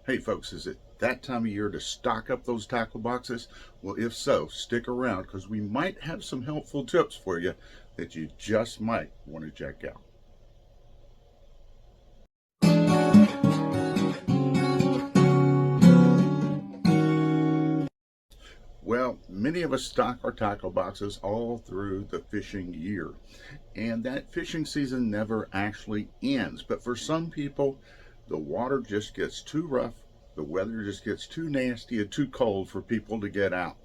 Hey folks, is it that time of year to stock up those tackle boxes? Well, if so, stick around because we might have some helpful tips for you that you just might want to check out. Well, many of us stock our tackle boxes all through the fishing year, and that fishing season never actually ends. But for some people, the water just gets too rough, the weather just gets too nasty and too cold for people to get out.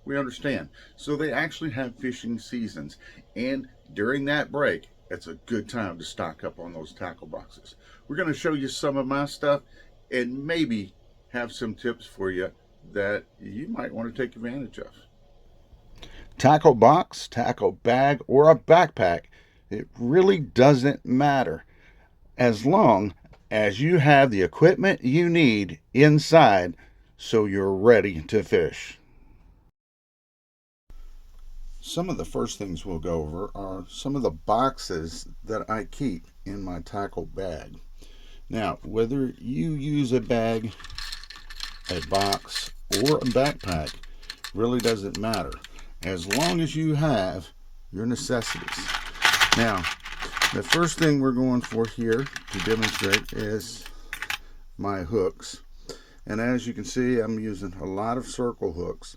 We understand. So they actually have fishing seasons, and during that break, it's a good time to stock up on those tackle boxes. We're going to show you some of my stuff and maybe have some tips for you that you might want to take advantage of. Tackle box, tackle bag, or a backpack, it really doesn't matter as long as you have the equipment you need inside so you're ready to fish. Some of the first things we'll go over are some of the boxes that I keep in my tackle bag. Now, whether you use a bag, a box, or a backpack really doesn't matter as long as you have your necessities. Now, the first thing we're going for here to demonstrate is my hooks. And as you can see, I'm using a lot of circle hooks.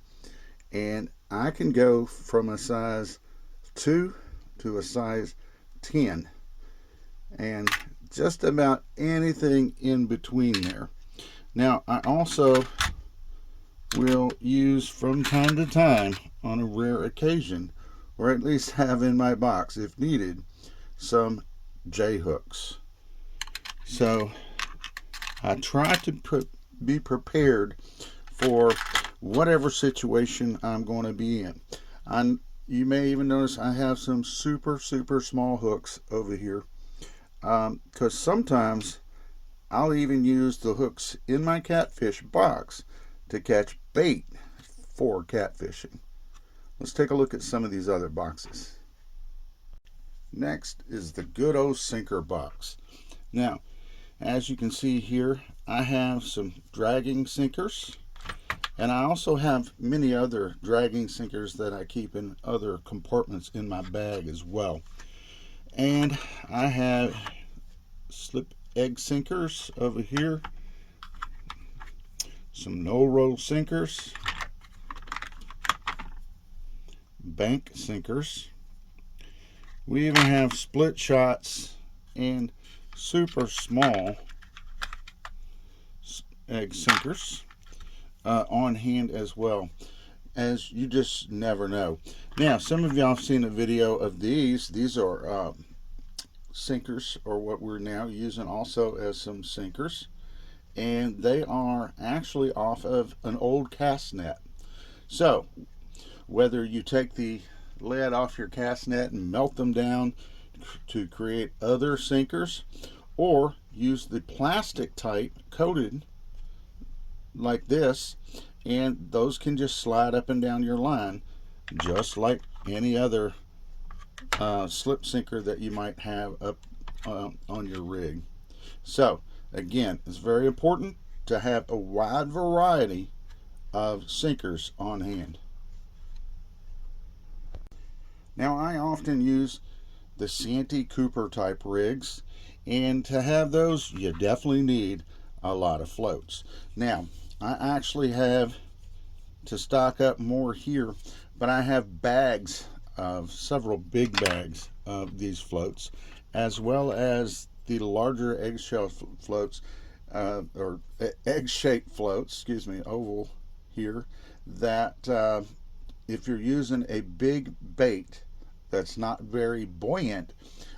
And I can go from a size 2 to a size 10. And just about anything in between there. Now, I also will use from time to time, on a rare occasion, or at least have in my box if needed, some J hooks. So I try to be prepared for whatever situation I'm going to be in. You may even notice I have some super small hooks over here, because sometimes I'll even use the hooks in my catfish box to catch bait for catfishing. Let's take a look at some of these other boxes. Next is the good old sinker box. Now, as you can see here, I have some dragging sinkers, and I also have many other dragging sinkers that I keep in other compartments in my bag as well. And I have slip egg sinkers over here, some no-roll sinkers, bank sinkers. We even have split shots and super small egg sinkers on hand as well, as you just never know. Now, some of y'all have seen a video of these. These are sinkers, or what we're now using also as some sinkers, and they are actually off of an old cast net. So whether you take the lead off your cast net and melt them down to create other sinkers, or use the plastic type coated like this, and those can just slide up and down your line just like any other slip sinker that you might have up on your rig. So again, it's very important to have a wide variety of sinkers on hand. Now, I often use the Santee Cooper type rigs, and to have those you definitely need a lot of floats. Now, I actually have to stock up more here, but I have bags of several big bags of these floats, as well as the larger eggshell floats, or egg-shaped floats, excuse me, oval here, that if you're using a big bait that's not very buoyant,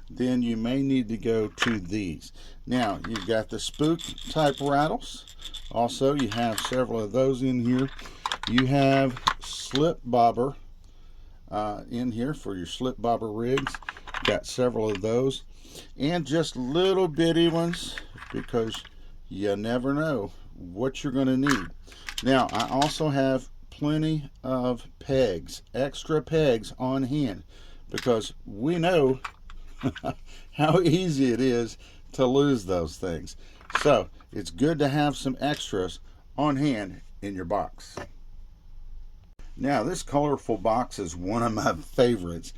then you may need to go to these. Now, you've got the spook type rattles. Also, you have several of those in here. You have slip bobber in here for your slip bobber rigs. Got several of those, and just little bitty ones, because you never know what you're going to need. Now, I also have plenty of pegs, extra pegs on hand, because we know how easy it is to lose those things. So it's good to have some extras on hand in your box. Now, this colorful box is one of my favorites,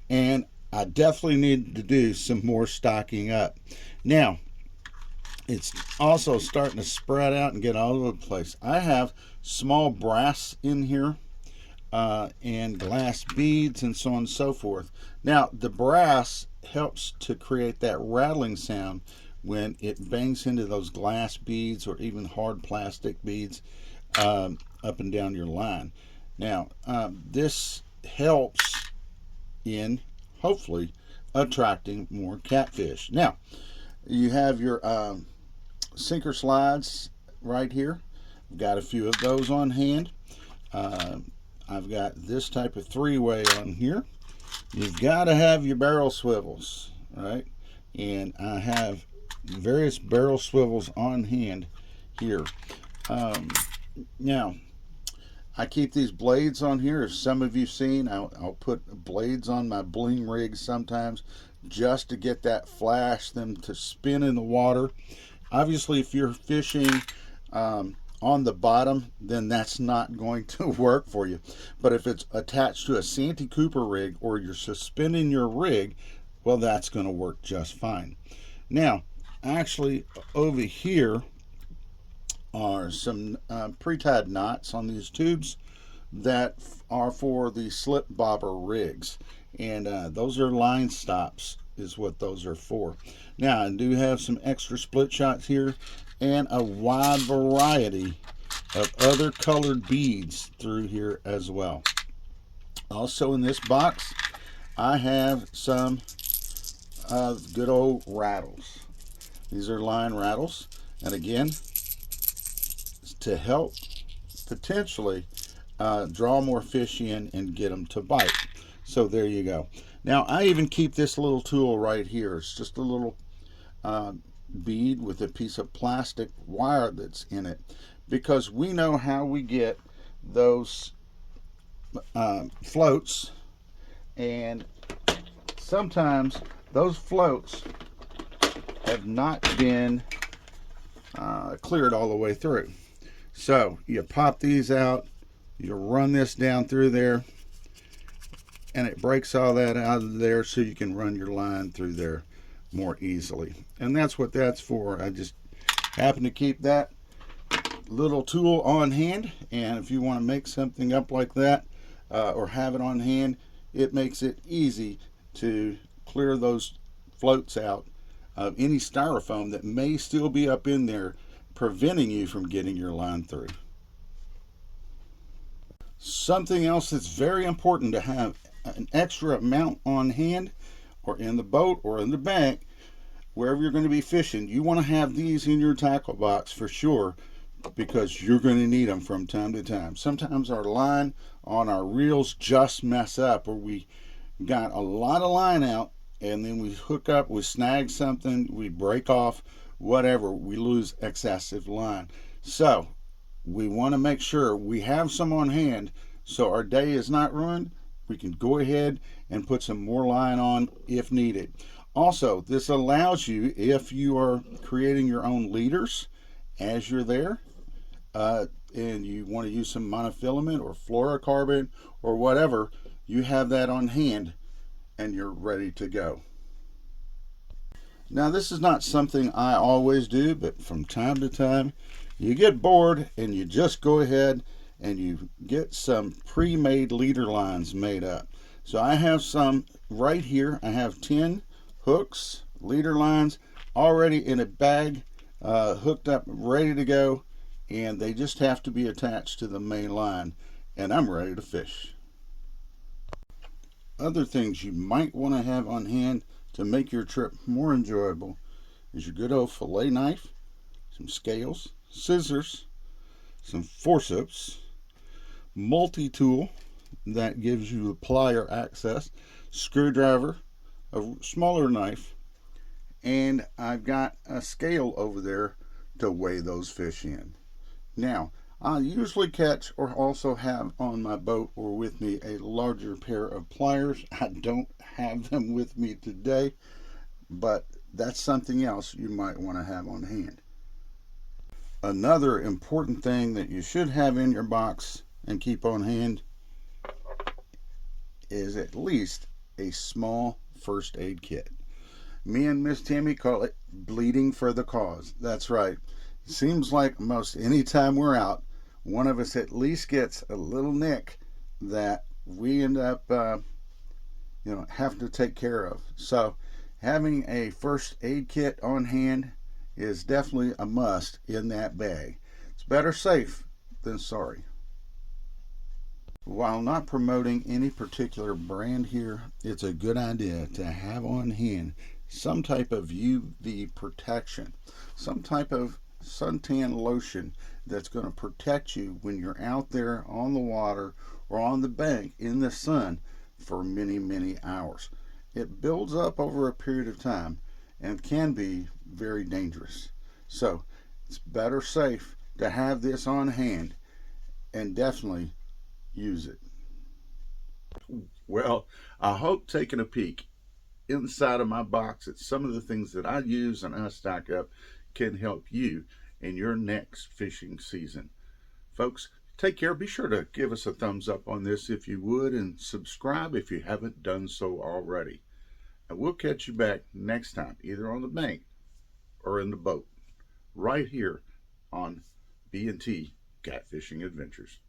and I definitely need to do some more stocking up. Now, it's also starting to spread out and get all over the place. I have small brass in here, and glass beads and so on and so forth. Now, the brass helps to create that rattling sound when it bangs into those glass beads or even hard plastic beads up and down your line. Now, this helps in hopefully attracting more catfish. Now, you have your sinker slides right here. I've got a few of those on hand. I've got this type of three-way on here. You've got to have your barrel swivels, right? And I have various barrel swivels on hand here. Now, I keep these blades on here. As some of you've seen, I'll put blades on my bling rigs sometimes just to get that flash, them to spin in the water. Obviously, if you're fishing on the bottom, then that's not going to work for you. But if it's attached to a Santee Cooper rig or you're suspending your rig, well, that's going to work just fine. Now, actually, over here are some pre-tied knots on these tubes that are for the slip bobber rigs, and those are line stops is what those are for. Now, I do have some extra split shots here and a wide variety of other colored beads through here as well. Also in this box, I have some good old rattles. These are line rattles, and again, to help potentially draw more fish in and get them to bite. So there you go. Now, I even keep this little tool right here. It's just a little bead with a piece of plastic wire that's in it, because we know how we get those floats, and sometimes those floats have not been cleared all the way through. So you pop these out, you run this down through there, and it breaks all that out of there so you can run your line through there more easily. And that's what that's for. I just happen to keep that little tool on hand, and if you want to make something up like that or have it on hand, it makes it easy to clear those floats out of any styrofoam that may still be up in there, preventing you from getting your line through. Something else that's very important to have an extra amount on hand, or in the boat or in the bank, wherever you're going to be fishing. You want to have these in your tackle box for sure, because you're going to need them from time to time. Sometimes our line on our reels just mess up, or we got a lot of line out and then we hook up, we snag something, we break off, whatever, we lose excessive line. So we want to make sure we have some on hand so our day is not ruined. We can go ahead and put some more line on if needed. Also, this allows you, if you are creating your own leaders as you're there, and you want to use some monofilament or fluorocarbon or whatever, you have that on hand and you're ready to go. Now, this is not something I always do, but from time to time you get bored and you just go ahead and you get some pre-made leader lines made up. So I have some right here. I have 10 hooks, leader lines, already in a bag, hooked up, ready to go, and they just have to be attached to the main line, and I'm ready to fish. Other things you might want to have on hand to make your trip more enjoyable is your good old fillet knife, some scales, scissors, some forceps, multi-tool that gives you the plier access, screwdriver, a smaller knife, and I've got a scale over there to weigh those fish in. Now, I usually catch or also have on my boat or with me a larger pair of pliers. I don't have them with me today, but that's something else you might want to have on hand. Another important thing that you should have in your box and keep on hand is at least a small first aid kit. Me and Miss Tammy call it bleeding for the cause. That's right. It seems like most any time we're out, one of us at least gets a little nick that we end up, having to take care of. So, having a first aid kit on hand is definitely a must in that bag. It's better safe than sorry. While not promoting any particular brand here, it's a good idea to have on hand some type of UV protection, some type of suntan lotion that's going to protect you when you're out there on the water or on the bank in the sun for many, many hours. It builds up over a period of time and can be very dangerous. So it's better safe to have this on hand and definitely use it. Well, I hope taking a peek inside of my box at some of the things that I use and I stock up can help you in your next fishing season. Folks, take care. Be sure to give us a thumbs up on this if you would, and subscribe if you haven't done so already. And we'll catch you back next time, either on the bank or in the boat, right here on B&T Catfishing Adventures.